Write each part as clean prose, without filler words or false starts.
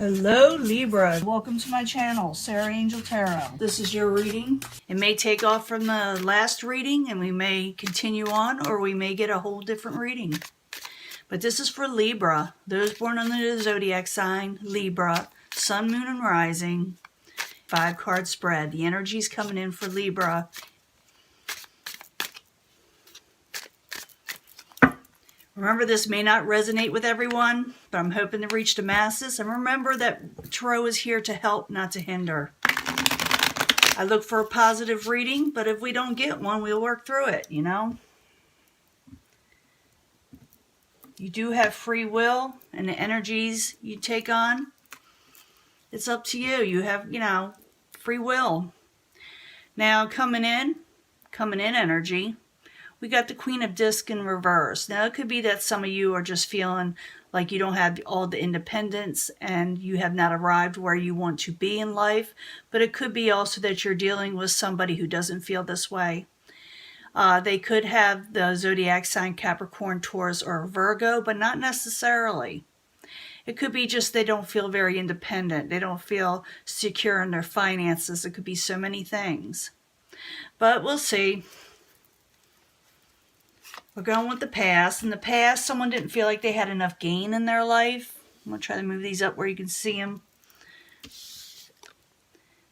Hello Libra, welcome to my channel, Sarah Angel Tarot. This is your reading. It may take off from the last reading and we may continue on, or we may get a whole different reading. But this is for Libra, those born under the zodiac sign Libra, Sun, Moon, and Rising. 5-card spread. The energy's coming in for Libra. Remember, this may not resonate with everyone, but I'm hoping to reach the masses. And remember that Tarot is here to help, not to hinder. I look for a positive reading, but if we don't get one, we'll work through it, you know. You do have free will, and the energies you take on, it's up to you. You have, free will. Now, coming in energy, we got the Queen of Discs in reverse. Now, it could be that some of you are just feeling like you don't have all the independence and you have not arrived where you want to be in life. But it could be also that you're dealing with somebody who doesn't feel this way. They could have the zodiac sign Capricorn, Taurus, or Virgo, but not necessarily. It could be just they don't feel very independent. They don't feel secure in their finances. It could be so many things. But we'll see. We're going with the past. In the past, someone didn't feel like they had enough gain in their life. I'm going to try to move these up where you can see them.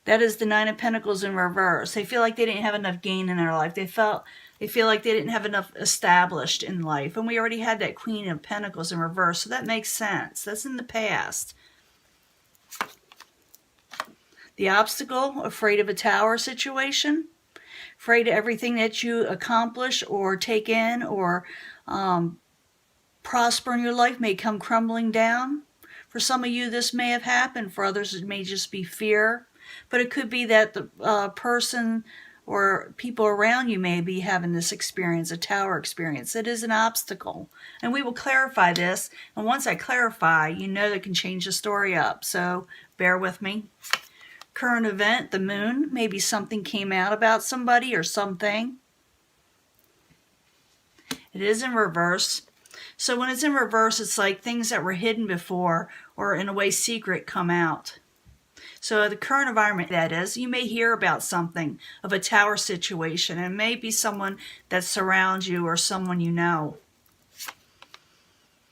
That is the Nine of Pentacles in reverse. They feel like they didn't have enough gain in their life. They feel like they didn't have enough established in life. And we already had that Queen of Pentacles in reverse, so that makes sense. That's in the past. The obstacle, afraid of a tower situation. Afraid of everything that you accomplish or take in or prosper in your life may come crumbling down. For some of you, this may have happened. For others, it may just be fear. But it could be that the person or people around you may be having this experience, a tower experience. It is an obstacle. And we will clarify this. And once I clarify, you know that can change the story up. So bear with me. Current event, the moon. Maybe something came out about somebody or something. It is in reverse. So when it's in reverse, it's like things that were hidden before or in a way secret come out. So the current environment, that is, you may hear about something of a tower situation. And it may be someone that surrounds you or someone you know.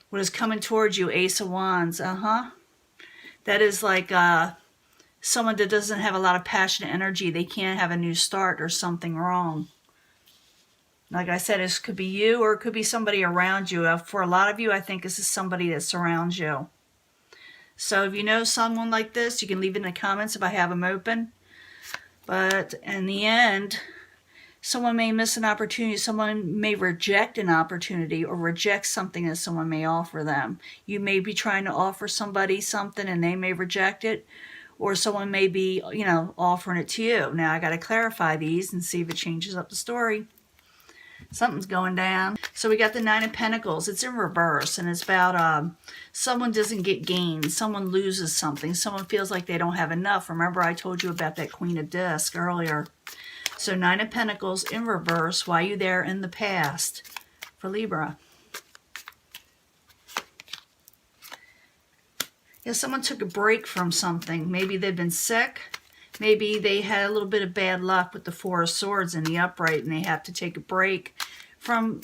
What is coming towards you? Ace of Wands. That is like someone that doesn't have a lot of passionate energy. They can't have a new start or something wrong. Like I said, this could be you or it could be somebody around you. For a lot of you, I think this is somebody that surrounds you. So if you know someone like this, you can leave it in the comments if I have them open. But in the end, someone may miss an opportunity. Someone may reject an opportunity or reject something that someone may offer them. You may be trying to offer somebody something and they may reject it. Or someone may be, offering it to you. Now, I got to clarify these and see if it changes up the story. Something's going down. So we got the Nine of Pentacles. It's in reverse. And it's about someone doesn't get gain. Someone loses something. Someone feels like they don't have enough. Remember, I told you about that Queen of Discs earlier. So Nine of Pentacles in reverse. Why are you there in the past for Libra? Yeah, someone took a break from something. Maybe they've been sick. Maybe they had a little bit of bad luck with the Four of Swords in the upright and they have to take a break from,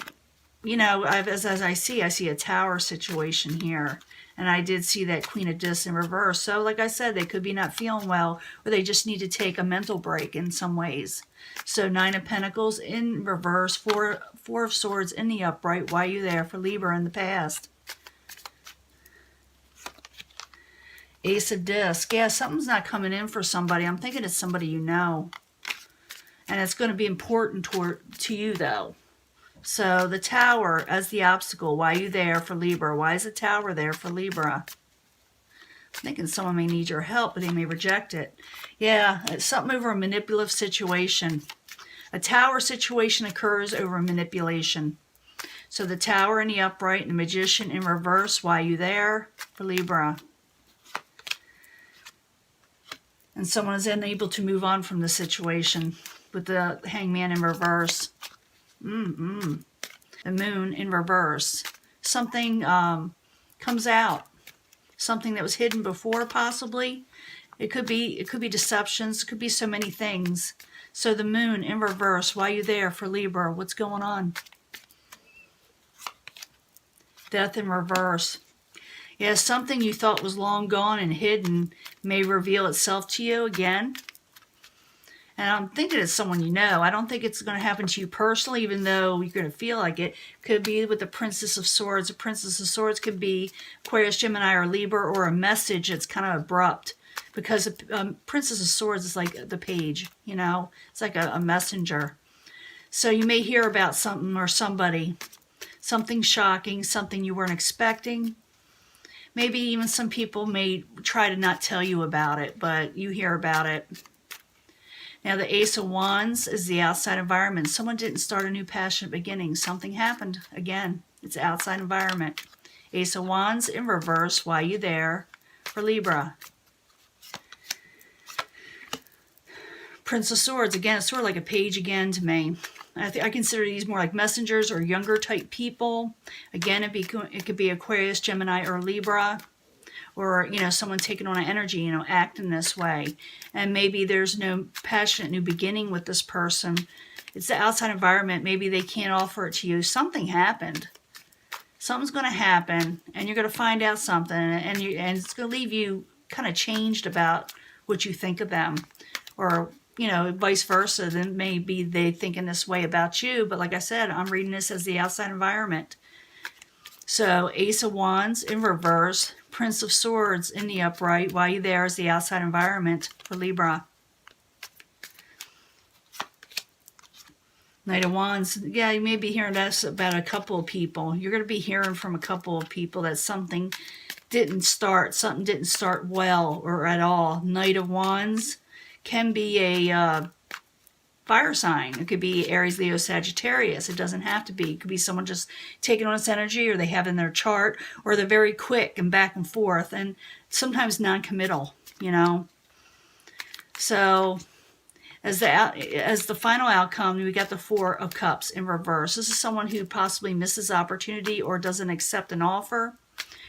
as I see a tower situation here. And I did see that Queen of Discs in reverse. So like I said, they could be not feeling well or they just need to take a mental break in some ways. So Nine of Pentacles in reverse, Four of Swords in the upright. Why are you there for Libra in the past? Ace of Discs. Yeah, something's not coming in for somebody. I'm thinking it's somebody you know. And it's going to be important to you, though. So the Tower as the obstacle. Why are you there for Libra? Why is the Tower there for Libra? I'm thinking someone may need your help, but they may reject it. Yeah, it's something over a manipulative situation. A Tower situation occurs over manipulation. So the Tower in the upright and the Magician in reverse. Why are you there for Libra? And someone is unable to move on from the situation with the Hangman in reverse. The Moon in reverse. Something comes out. something that was hidden before, possibly. It could be deceptions. It could be so many things. So the moon in reverse, why are you there for Libra? What's going on? Death in reverse. Yeah, something you thought was long gone and hidden may reveal itself to you again. And I'm thinking it's someone you know. I don't think it's going to happen to you personally, even though you're going to feel like it. Could be with the Princess of Swords. The Princess of Swords could be Aquarius, Gemini, or Libra, or a message that's kind of abrupt. Because Princess of Swords is like the page, you know. It's like a messenger. So you may hear about something or somebody. Something shocking, something you weren't expecting. Maybe even some people may try to not tell you about it, but you hear about it. Now, the Ace of Wands is the outside environment. Someone didn't start a new passionate beginning. Something happened. Again, it's outside environment. Ace of Wands in reverse. Why are you there for Libra? Prince of Swords. Again, it's sort of like a page again to me. I consider these more like messengers or younger type people. Again, it could be Aquarius, Gemini, or Libra. Or, you know, someone taking on an energy, you know, acting this way. And maybe there's no passionate new beginning with this person. It's the outside environment. Maybe they can't offer it to you. Something happened. Something's going to happen, and you're going to find out something, and it's going to leave you kind of changed about what you think of them. Or, you know, vice versa. Then maybe they thinking this way about you. But like I said, I'm reading this as the outside environment. So, Ace of Wands in reverse. Prince of Swords in the upright. Why you there is the outside environment for Libra. Knight of Wands. Yeah, you may be hearing this about a couple of people. You're going to be hearing from a couple of people that something didn't start well or at all. Knight of Wands can be a fire sign. It could be Aries, Leo, Sagittarius. It doesn't have to be. It could be someone just taking on its energy, or they have in their chart, or they're very quick and back and forth, and sometimes non-committal, you know. So as the final outcome, we got the Four of Cups in reverse. This is someone who possibly misses opportunity or doesn't accept an offer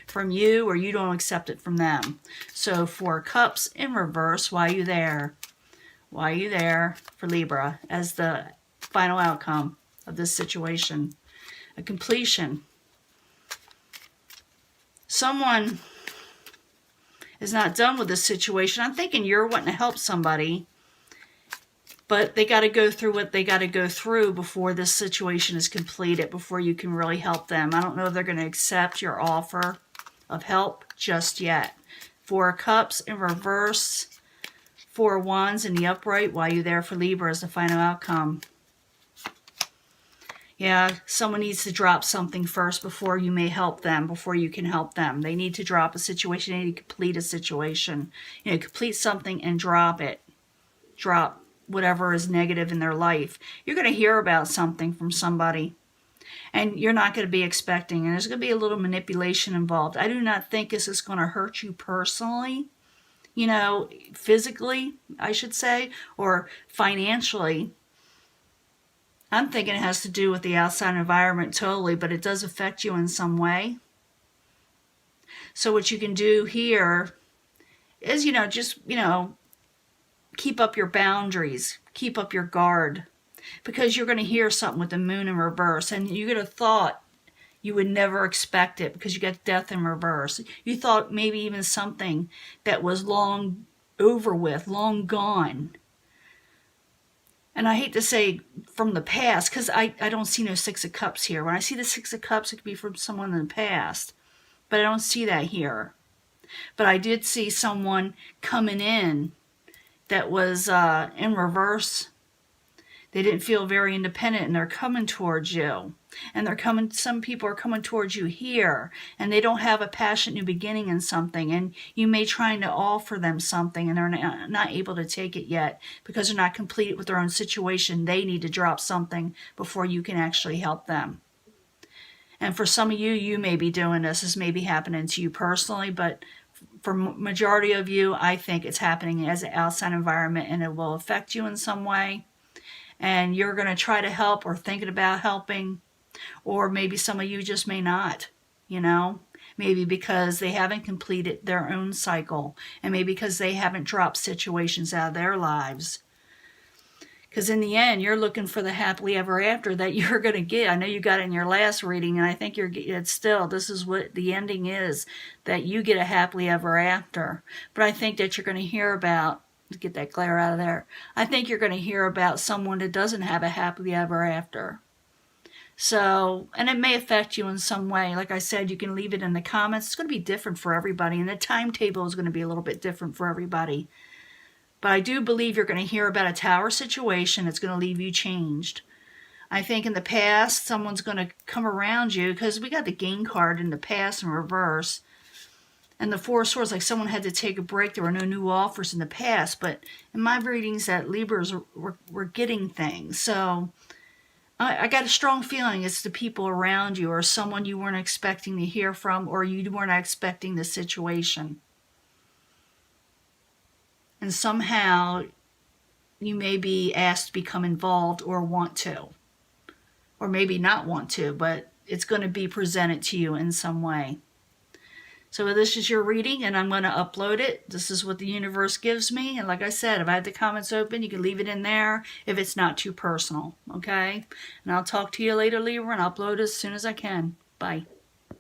from you, or you don't accept it from them. So Four of Cups in reverse. Why are you there? Why are you there for Libra as the final outcome of this situation? A completion. Someone is not done with this situation. I'm thinking you're wanting to help somebody, but they got to go through what they got to go through before this situation is completed, before you can really help them. I don't know if they're going to accept your offer of help just yet. Four of Cups in reverse. Four of Wands in the upright. Why are you there for Libra as the final outcome? Yeah, someone needs to drop something first before you may help them, before you can help them. They need to drop a situation. They need to complete a situation. You know, complete something and drop it. Drop whatever is negative in their life. You're going to hear about something from somebody, and you're not going to be expecting, and there's going to be a little manipulation involved. I do not think this is going to hurt you personally. You know, physically, I should say, or financially. I'm thinking it has to do with the outside environment totally, but it does affect you in some way. So what you can do here is, you know, just, you know, keep up your boundaries, keep up your guard, because you're going to hear something with the moon in reverse, and you're going to thought you would never expect it because you got death in reverse. You thought maybe even something that was long over with, long gone. And I hate to say from the past, because I don't see no Six of Cups here. When I see the Six of Cups, it could be from someone in the past. But I don't see that here. But I did see someone coming in that was in reverse. They didn't feel very independent, and they're coming towards you. And they're coming, some people are coming towards you here, and they don't have a passionate new beginning in something, and you may trying to offer them something, and they're not able to take it yet because they're not complete with their own situation. They need to drop something before you can actually help them. And for some of you, you may be doing this. This may be happening to you personally, but for majority of you, I think it's happening as an outside environment, and it will affect you in some way. And you're going to try to help or thinking about helping. Or maybe some of you just may not, you know. Maybe because they haven't completed their own cycle. And maybe because they haven't dropped situations out of their lives. Because in the end, you're looking for the happily ever after that you're going to get. I know you got it in your last reading, and I think it's still, this is what the ending is, that you get a happily ever after. But I think that you're going to hear about, get that glare out of there, I think you're going to hear about someone that doesn't have a happily ever after. So, and it may affect you in some way. Like I said, you can leave it in the comments. It's going to be different for everybody, and the timetable is going to be a little bit different for everybody. But I do believe you're going to hear about a tower situation that's going to leave you changed. I think in the past, someone's going to come around you, because we got the Gain card in the past in reverse. And the Four of Swords, like someone had to take a break. There were no new offers in the past. But in my readings, that Libras were getting things. So I got a strong feeling it's the people around you, or someone you weren't expecting to hear from, or you weren't expecting the situation. And somehow you may be asked to become involved or want to. Or maybe not want to, but it's going to be presented to you in some way. So this is your reading, and I'm going to upload it. This is what the universe gives me. And like I said, if I had the comments open, you can leave it in there if it's not too personal. Okay? And I'll talk to you later, Libra, and upload as soon as I can. Bye.